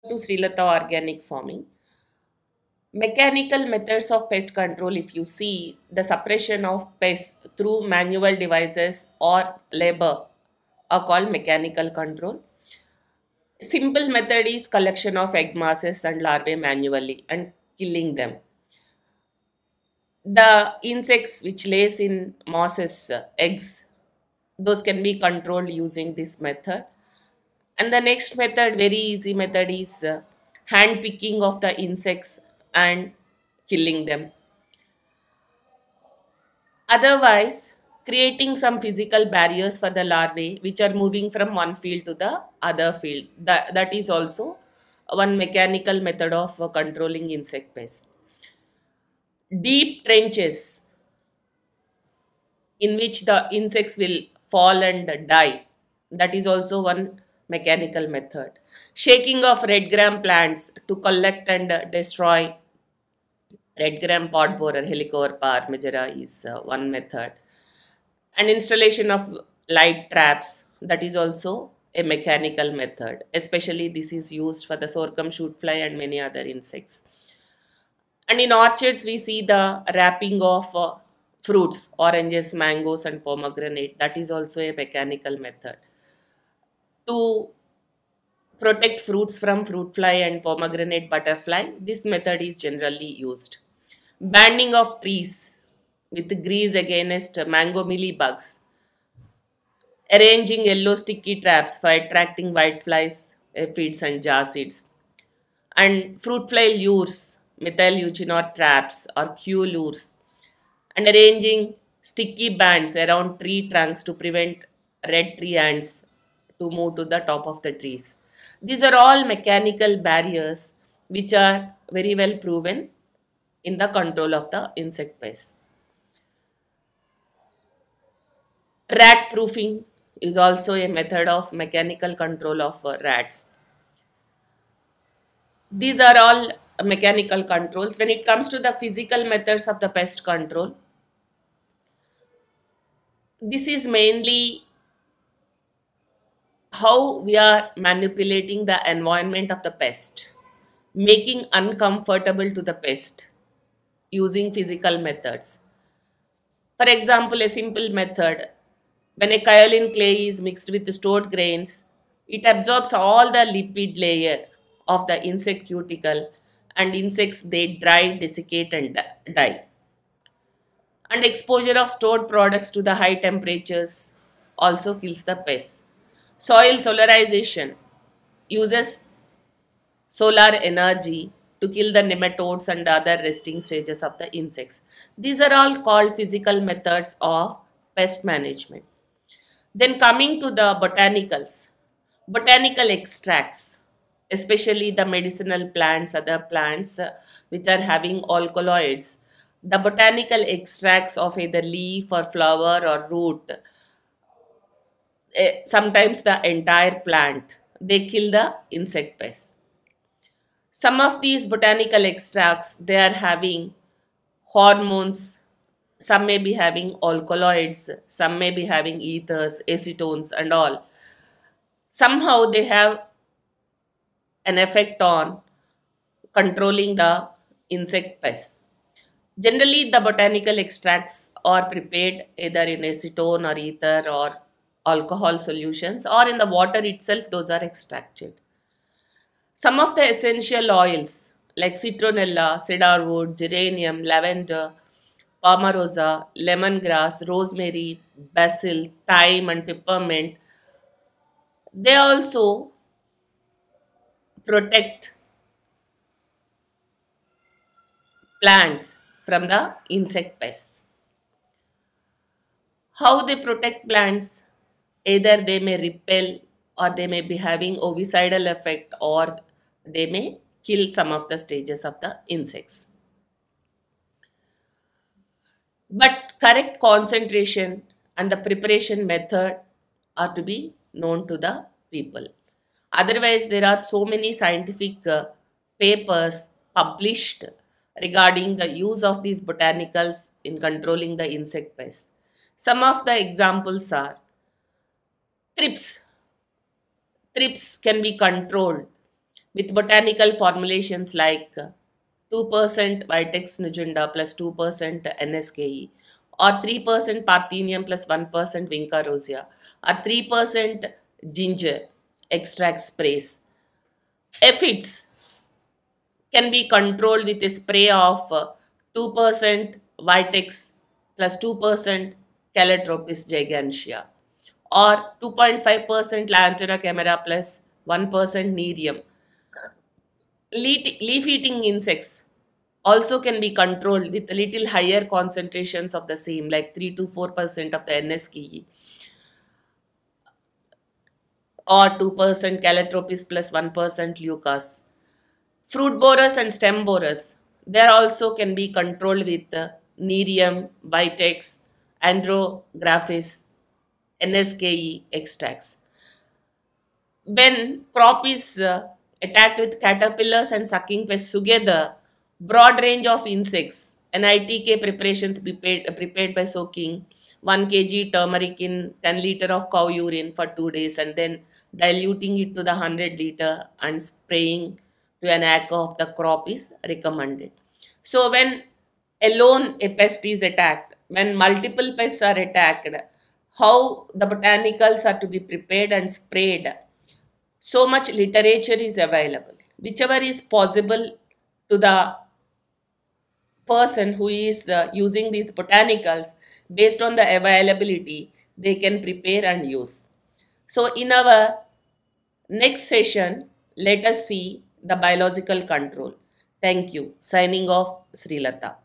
To Srilata organic farming. Mechanical methods of pest control, if you see the suppression of pests through manual devices or labor, are called mechanical control. Simple method is collection of egg masses and larvae manually and killing them. The insects which lays in mosses, eggs, those can be controlled using this method. And the next method, very easy method, is hand picking of the insects and killing them. Otherwise, creating some physical barriers for the larvae which are moving from one field to the other field. That is also one mechanical method of controlling insect pests. Deep trenches in which the insects will fall and die. That is also one mechanical method. Shaking of red gram plants to collect and destroy red gram pod borer Helicoverpa armigera is one method. And installation of light traps, that is also a mechanical method. Especially this is used for the sorghum shoot fly and many other insects. And in orchards, we see the wrapping of fruits, oranges, mangoes, and pomegranate. That is also a mechanical method. To protect fruits from fruit fly and pomegranate butterfly, this method is generally used. Banding of trees with grease against mango mealybugs. Arranging yellow sticky traps for attracting whiteflies, aphids, and jar seeds. And fruit fly lures, methyl eugenol traps or Q lures, and arranging sticky bands around tree trunks to prevent red tree ants to move to the top of the trees. These are all mechanical barriers which are very well proven in the control of the insect pests. Rat proofing is also a method of mechanical control of rats. These are all mechanical controls. When it comes to the physical methods of the pest control, this is mainly how we are manipulating the environment of the pest, making uncomfortable to the pest using physical methods. For example, a simple method, when a kaolin clay is mixed with stored grains, it absorbs all the lipid layer of the insect cuticle and insects they dry, desiccate and die. And exposure of stored products to the high temperatures also kills the pests. Soil solarization uses solar energy to kill the nematodes and other resting stages of the insects. These are all called physical methods of pest management. Then coming to the botanicals, botanical extracts, especially the medicinal plants, other plants which are having alkaloids, the botanical extracts of either leaf or flower or root, sometimes the entire plant, they kill the insect pests. Some of these botanical extracts, they are having hormones, some may be having alkaloids, some may be having ethers, acetones and all. Somehow they have an effect on controlling the insect pests. Generally, the botanical extracts are prepared either in acetone or ether or alcohol solutions, or in the water itself, those are extracted. Some of the essential oils like citronella, cedarwood, geranium, lavender, palmarosa, lemongrass, rosemary, basil, thyme, and peppermint, they also protect plants from the insect pests. How they protect plants? Either they may repel or they may be having ovicidal effect or they may kill some of the stages of the insects. But correct concentration and the preparation method are to be known to the people. Otherwise, there are so many scientific papers published regarding the use of these botanicals in controlling the insect pests. Some of the examples are thrips. Thrips can be controlled with botanical formulations like 2% Vitex nugenda plus 2% NSKE, or 3% Parthenium plus 1% Vinca rosea, or 3% ginger extract sprays. Aphids can be controlled with a spray of 2% Vitex plus 2% Calotropis gigantea, or 2.5% Lantana camera plus 1% Nerium. Leaf-eating insects also can be controlled with a little higher concentrations of the same, like 3 to 4% of the NSKE, or 2% Calotropis plus 1% Leucas. Fruit borers and stem borers, there also can be controlled with Nerium, Vitex, Andrographis, NSKE extracts. When crop is attacked with caterpillars and sucking pests together, broad range of insects, NITK preparations prepared by soaking 1 kg turmeric in 10 liter of cow urine for 2 days and then diluting it to the 100 liter and spraying to an acre of the crop is recommended. So when alone a pest is attacked, when multiple pests are attacked, how the botanicals are to be prepared and sprayed, so much literature is available. Whichever is possible to the person who is using these botanicals, based on the availability, they can prepare and use. So in our next session, let us see the biological control. Thank you. Signing off, Sri Lata.